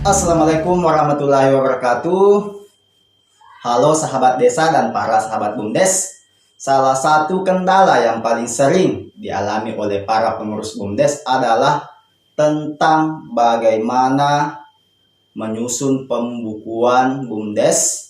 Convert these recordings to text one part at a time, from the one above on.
Assalamualaikum warahmatullahi wabarakatuh. Halo sahabat desa dan para sahabat BUMDes. Salah satu kendala yang paling sering dialami oleh para pengurus BUMDes adalah tentang bagaimana menyusun pembukuan BUMDes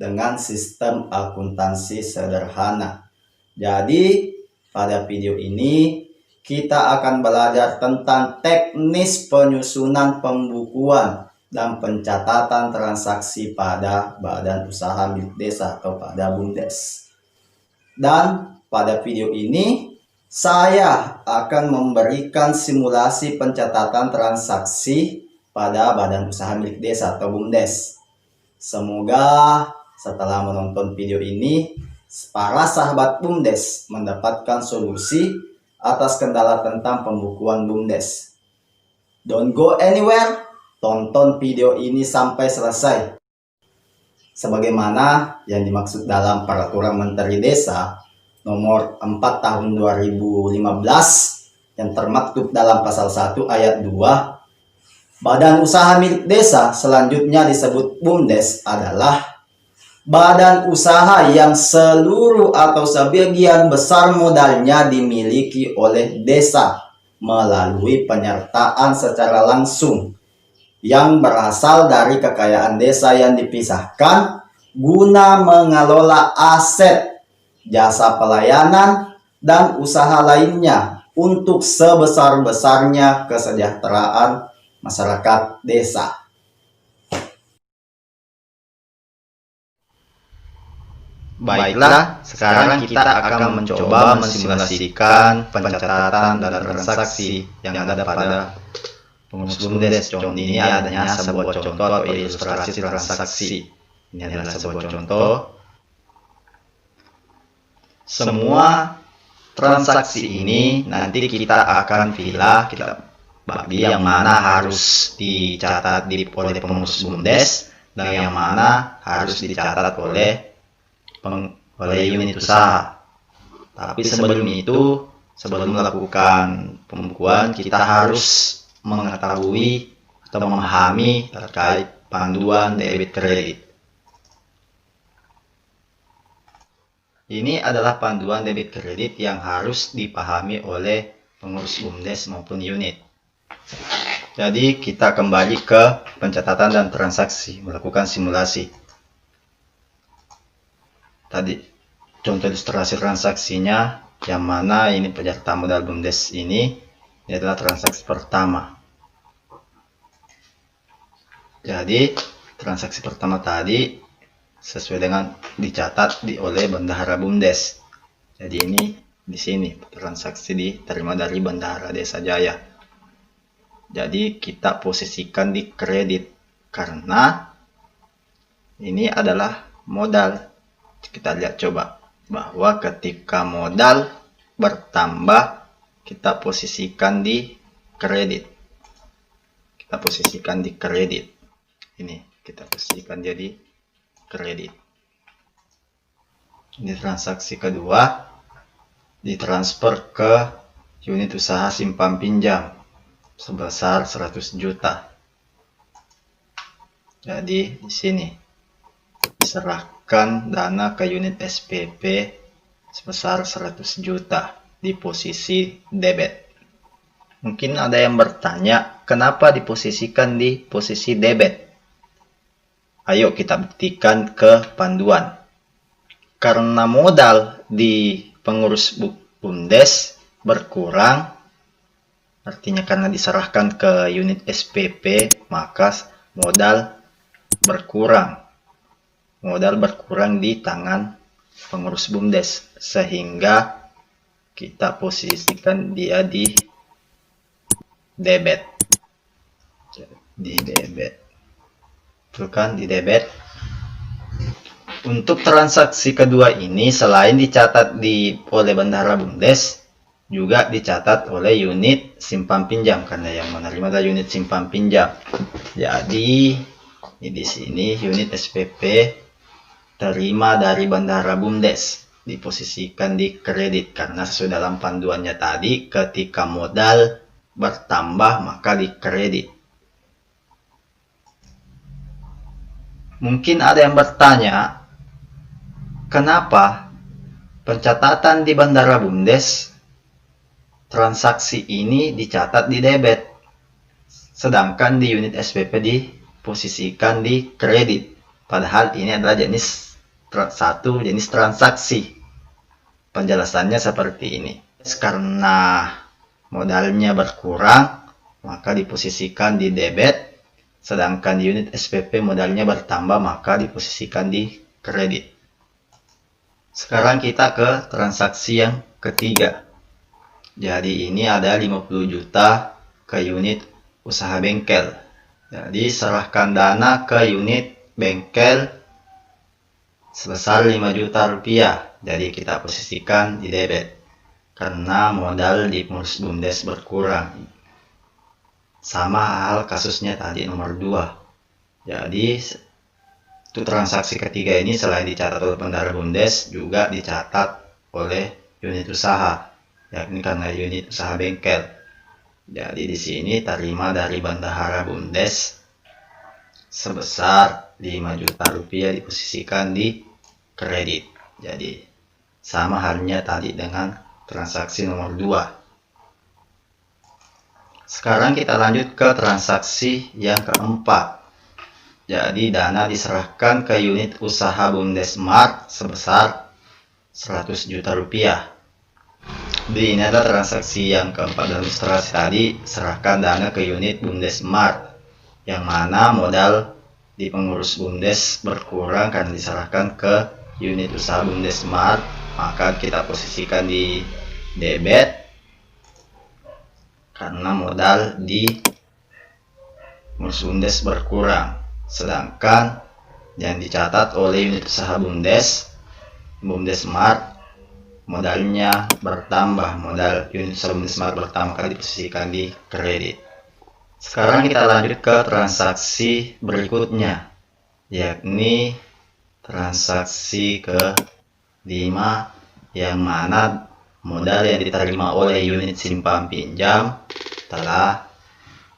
dengan sistem akuntansi sederhana. Jadi, pada video ini kita akan belajar tentang teknis penyusunan pembukuan dan pencatatan transaksi pada badan usaha milik desa atau pada BUMDes. Dan pada video ini saya akan memberikan simulasi pencatatan transaksi pada badan usaha milik desa atau BUMDes. Semoga setelah menonton video ini para sahabat BUMDes mendapatkan solusi atas kendala tentang pembukuan BUMDes. Don't go anywhere, tonton video ini sampai selesai. Sebagaimana yang dimaksud dalam Peraturan Menteri Desa Nomor 4 Tahun 2015 yang termaktub dalam Pasal 1 Ayat 2, badan usaha milik desa selanjutnya disebut BUMDes adalah badan usaha yang seluruh atau sebagian besar modalnya dimiliki oleh desa melalui penyertaan secara langsung yang berasal dari kekayaan desa yang dipisahkan guna mengelola aset, jasa pelayanan, dan usaha lainnya untuk sebesar-besarnya kesejahteraan masyarakat desa. Baiklah, sekarang kita akan mencoba mensimulasikan pencatatan dan transaksi yang ada pada pengurus BUMDes. Ini adanya sebuah contoh atau ilustrasi transaksi. Ini adalah sebuah contoh. Semua transaksi ini nanti kita akan pilih, kita bagi yang mana harus dicatat oleh pengurus BUMDes dan yang mana harus dicatat oleh unit usaha. Tapi sebelum itu, sebelum melakukan pembukuan, kita harus mengetahui atau memahami terkait panduan debit kredit. Ini adalah panduan debit kredit yang harus dipahami oleh pengurus BUMDes maupun unit. Jadi kita kembali ke pencatatan dan transaksi, melakukan simulasi. Tadi contoh ilustrasi transaksinya yang mana ini penyerta modal BUMDes ini adalah transaksi pertama. Jadi transaksi pertama tadi sesuai dengan dicatat oleh bendahara BUMDes. Jadi ini di sini transaksi diterima dari Bendahara Desa Jaya. Jadi kita posisikan di kredit karena ini adalah modal. Kita lihat coba bahwa ketika modal bertambah kita posisikan di kredit. Kita posisikan di kredit. Ini kita posisikan jadi kredit. Ini transaksi kedua ditransfer ke unit usaha simpan pinjam sebesar 100 juta. Jadi di sini diserahkan dana ke unit SPP sebesar 100 juta di posisi debit. Mungkin ada yang bertanya, kenapa diposisikan di posisi debit? Ayo kita buktikan ke panduan. Karena modal di pengurus BUMDes berkurang, artinya karena diserahkan ke unit SPP, maka modal berkurang. Modal berkurang di tangan pengurus BUMDes, sehingga kita posisikan dia di debit. Di debit. Itu kan di debit. Untuk transaksi kedua ini selain dicatat oleh Bendahara BUMDes, juga dicatat oleh unit simpan pinjam karena yang menerima adalah unit simpan pinjam. Jadi di sini unit SPP terima dari Bendahara BUMDes diposisikan di kredit karena sesuai dalam panduannya tadi ketika modal bertambah maka di kredit. Mungkin ada yang bertanya, kenapa pencatatan di Bandara Bumdes transaksi ini dicatat di debit, sedangkan di unit SPP diposisikan di kredit. Padahal ini adalah satu jenis transaksi. Penjelasannya seperti ini. Karena modalnya berkurang, maka diposisikan di debit, sedangkan di unit SPP modalnya bertambah, maka diposisikan di kredit. Sekarang kita ke transaksi yang ketiga. Jadi ini ada 50 juta ke unit usaha bengkel. Jadi serahkan dana ke unit bengkel sebesar 5 juta rupiah. Jadi kita posisikan di debit karena modal di pengurus Bumdes berkurang. Sama hal kasusnya tadi nomor 2. Jadi untuk transaksi ketiga ini selain dicatat oleh Bandara Bumdes juga dicatat oleh unit usaha, yakni karena unit usaha bengkel. Jadi di sini terima dari Bandara Bumdes sebesar 5 juta rupiah diposisikan di kredit. Jadi sama halnya tadi dengan transaksi nomor 2. Sekarang kita lanjut ke transaksi yang keempat. Jadi dana diserahkan ke unit usaha Bumdesmart sebesar 100 juta rupiah. Ini adalah transaksi yang keempat dalam ilustrasi tadi, serahkan dana ke unit Bumdesmart, yang mana modal di pengurus Bumdes berkurang karena diserahkan ke unit usaha Bumdesmart, maka kita posisikan di debit karena modal di pengurus Bumdes berkurang. Sedangkan yang dicatat oleh unit usaha Bumdesmart modalnya bertambah, modal unit usaha Bumdesmart bertambah, kali diposisikan di kredit. Sekarang kita lanjut ke transaksi berikutnya, yakni transaksi ke-5, yang mana modal yang diterima oleh unit simpan pinjam telah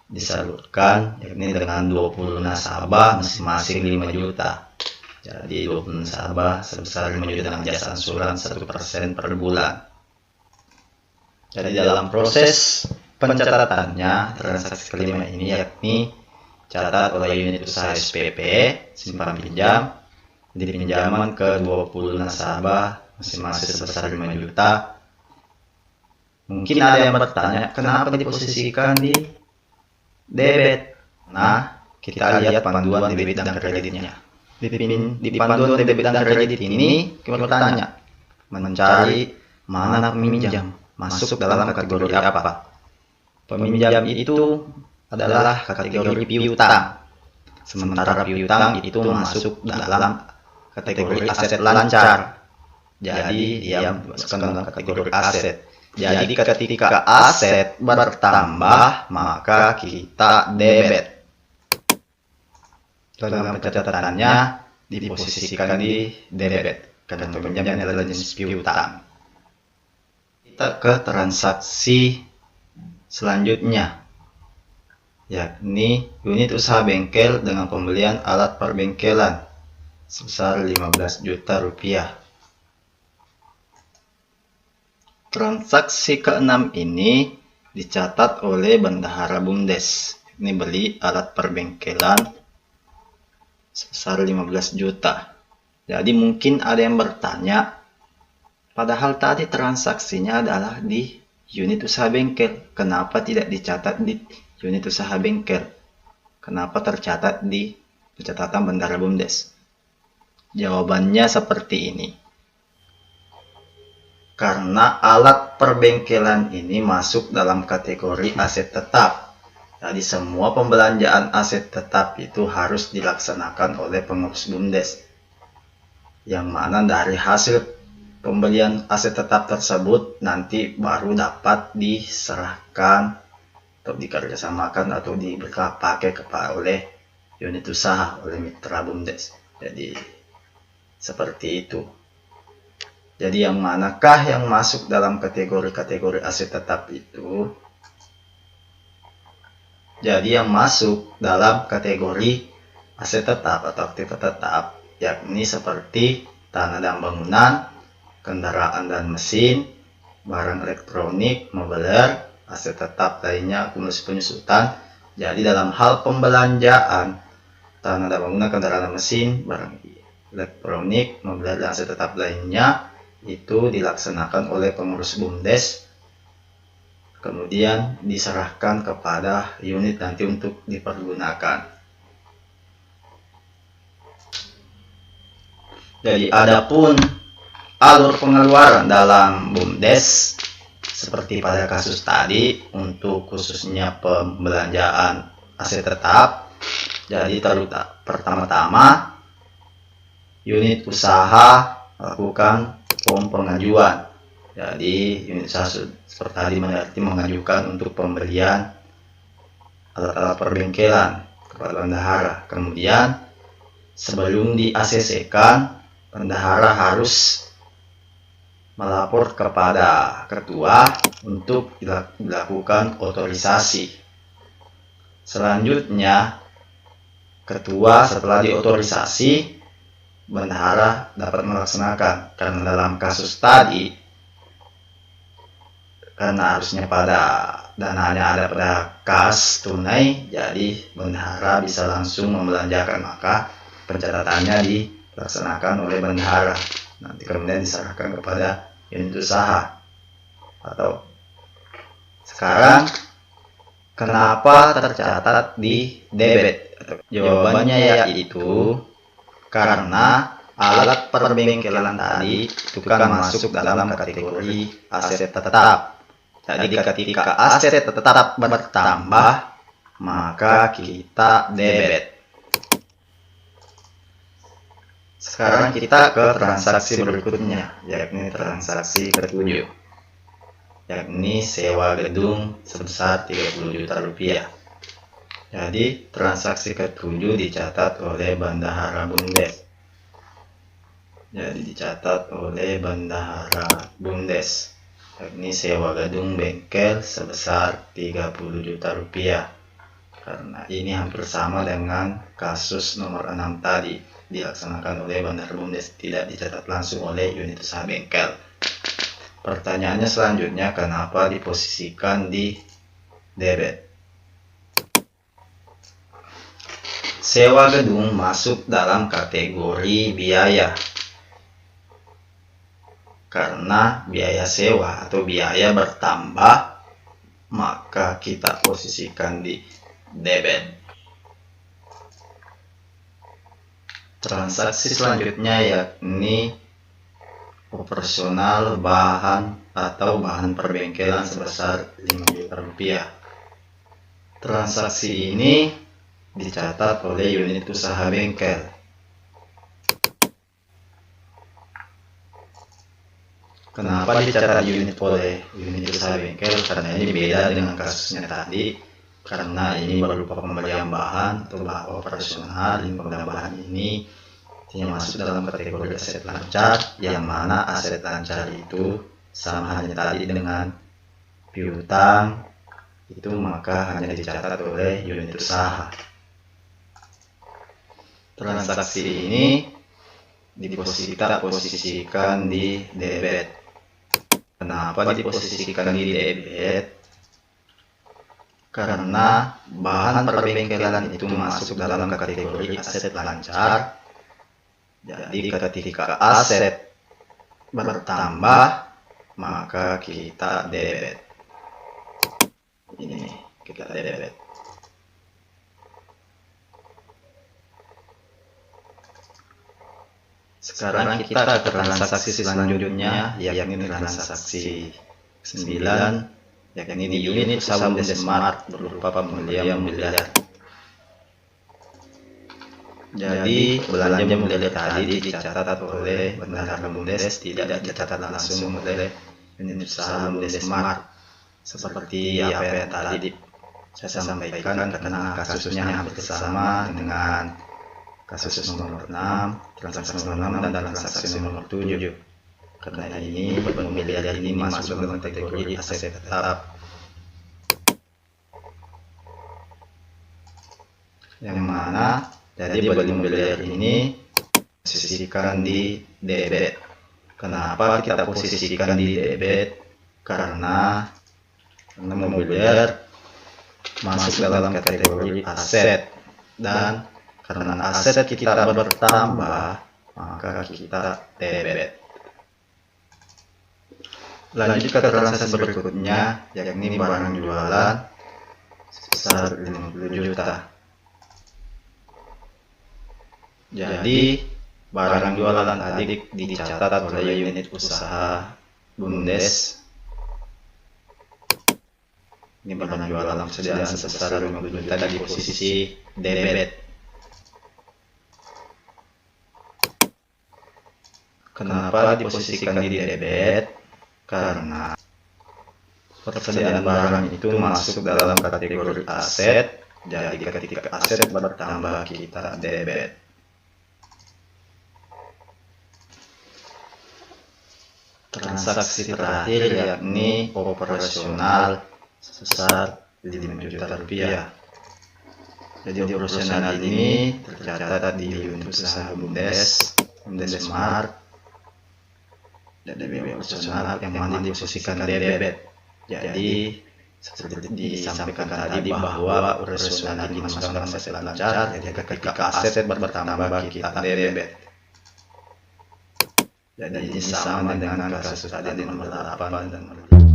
disalurkan, yakni dengan 20 nasabah masing-masing 5 juta. Jadi 20 nasabah sebesar 5 juta dengan jasa angsuran 1% per bulan. Jadi dalam proses pencatatannya transaksi kelima ini yakni catat oleh unit usaha SPP simpan pinjam, jadi pinjaman ke 20 nasabah masing-masing sebesar 5 juta. Mungkin ada yang bertanya, kenapa diposisikan di debit? Nah, kita lihat panduan debit dan kreditnya. Di panduan debit dan kredit ini kita bertanya, mencari mana peminjam masuk dalam kategori apa. Peminjam itu adalah kategori piutang, sementara piutang itu masuk dalam kategori aset lancar. Jadi dia masuk dalam kategori aset. Jadi ketika aset bertambah, maka kita debit. Dalam pencatatannya diposisikan di debit karena peminjamnya adalah jenis piutang. Kita ke transaksi selanjutnya, yakni unit usaha bengkel dengan pembelian alat perbengkelan sebesar 15 juta rupiah. Transaksi ke-6 ini dicatat oleh Bendahara Bumdes. Ini beli alat perbengkelan sebesar 15 juta. Jadi mungkin ada yang bertanya, padahal tadi transaksinya adalah di unit usaha bengkel, kenapa tidak dicatat di unit usaha bengkel? Kenapa tercatat di pencatatan Bendahara Bumdes? Jawabannya seperti ini. Karena alat perbengkelan ini masuk dalam kategori aset tetap. Jadi semua pembelanjaan aset tetap itu harus dilaksanakan oleh pengurus Bumdes. Yang mana dari hasil pembelian aset tetap tersebut nanti baru dapat diserahkan atau dikerjasamakan atau dipakai oleh unit usaha, oleh mitra Bumdes. Jadi seperti itu. Jadi yang manakah yang masuk dalam kategori-kategori aset tetap itu? Jadi yang masuk dalam kategori aset tetap atau aktiva tetap, yakni seperti tanah dan bangunan, kendaraan dan mesin, barang elektronik, meubeler, aset tetap lainnya akumulasi penyusutan. Jadi dalam hal pembelanjaan tanah dan bangunan, kendaraan dan mesin, barang elektronik, meubeler, dan aset tetap lainnya itu dilaksanakan oleh pengurus BUMDes, kemudian diserahkan kepada unit nanti untuk dipergunakan. Jadi adapun alur pengeluaran dalam BUMDes seperti pada kasus tadi, untuk khususnya pembelanjaan aset tetap, jadi pertama-tama unit usaha lakukan form pengajuan. Jadi unit usaha seperti tadi berarti mengajukan untuk pembelian alat-alat perbengkelan kepada bendahara. Kemudian sebelum di ACC-kan, bendahara harus melapor kepada ketua untuk dilakukan otorisasi. Selanjutnya, ketua setelah diotorisasi, bendahara dapat melaksanakan. Karena dalam kasus tadi, karena harusnya pada dananya ada pada kas tunai, jadi bendahara bisa langsung membelanjakan, maka pencatatannya dilaksanakan oleh bendahara, nanti kemudian diserahkan kepada unit usaha. Atau sekarang kenapa tercatat di debit? Jawabannya yaitu karena alat perbengkelan tadi itu kan masuk dalam kategori aset tetap. Jadi ketika aset tetap bertambah, maka kita debit. Sekarang kita ke transaksi berikutnya, yakni transaksi ke-7, yakni sewa gedung sebesar 30 juta rupiah. Jadi transaksi ke-7 dicatat oleh bendahara BUMDes. Jadi dicatat oleh bendahara BUMDes, yakni sewa gedung bengkel sebesar 30 juta rupiah. Karena ini hampir sama dengan kasus nomor 6 tadi, dilaksanakan oleh bendahara BUMDes, tidak dicatat langsung oleh unit usaha bengkel. Pertanyaannya selanjutnya, kenapa diposisikan di debit? Sewa gedung masuk dalam kategori biaya, karena biaya sewa atau biaya bertambah, maka kita posisikan di debit. Transaksi selanjutnya yakni operasional bahan atau bahan perbengkelan sebesar 5 juta rupiah. Transaksi ini dicatat oleh unit usaha bengkel. Kenapa dicatat oleh unit usaha bengkel? Karena ini beda dengan kasusnya tadi. Karena ini berupa pembelian bahan atau bahan operasional. Pembelian bahan ini masuk dalam kategori aset lancar, yang mana aset lancar itu sama halnya tadi dengan piutang, itu maka hanya dicatat oleh unit usaha. Transaksi ini diposisikan di debit. Kenapa diposisikan di debit? Karena bahan perbengkelan itu masuk dalam kategori aset lancar. Jadi ketika aset bertambah, maka kita debit. Ini kita debit. Sekarang kita ke transaksi selanjutnya, yakni transaksi 9, yakni di unit usaha BUMDes Smart berupa pembelian mobiliar. Jadi belanja mobiliar tadi dicatat oleh bendahara BUMDes, tidak dicatat langsung oleh unit usaha BUMDes Smart. Seperti apa yang tadi saya sampaikan, karena kasusnya hampir sama dengan kasus nomor 6, transaksi nomor 6 dan transaksi nomor 7. Karena ini mobiliar ini masuk dalam kategori aset tetap, yang mana Jadi beli mobiliar ini posisikan di debit. Kenapa kita posisikan di debit? Karena mobiliar masuk dalam kategori aset, dan karena aset kita bertambah maka kita debit. Lanjut ke transaksi berikutnya, yakni barang jualan sebesar 50 juta. Jadi barang jualan tadi dicatat oleh unit usaha Bumdes. Ini barang jualan persediaan sebesar 50 juta di posisi debit. Kenapa diposisikan di debit? Karena persediaan barang itu masuk dalam kategori aset, jadi ketika aset bertambah kita debit. Transaksi terakhir yakni operasional sebesar 5 juta rupiah. Jadi operasional ini tercatat di unit usaha Bumdes Mart, dan operasional yang mana diposisikan debit. Jadi seperti disampaikan tadi bahwa operasional dimasukkan dalam aset lancar, jadi ketika aset bertambah kita debit. Jadi ini sama dengan kasus tadi nomor 8 dan nomor 7.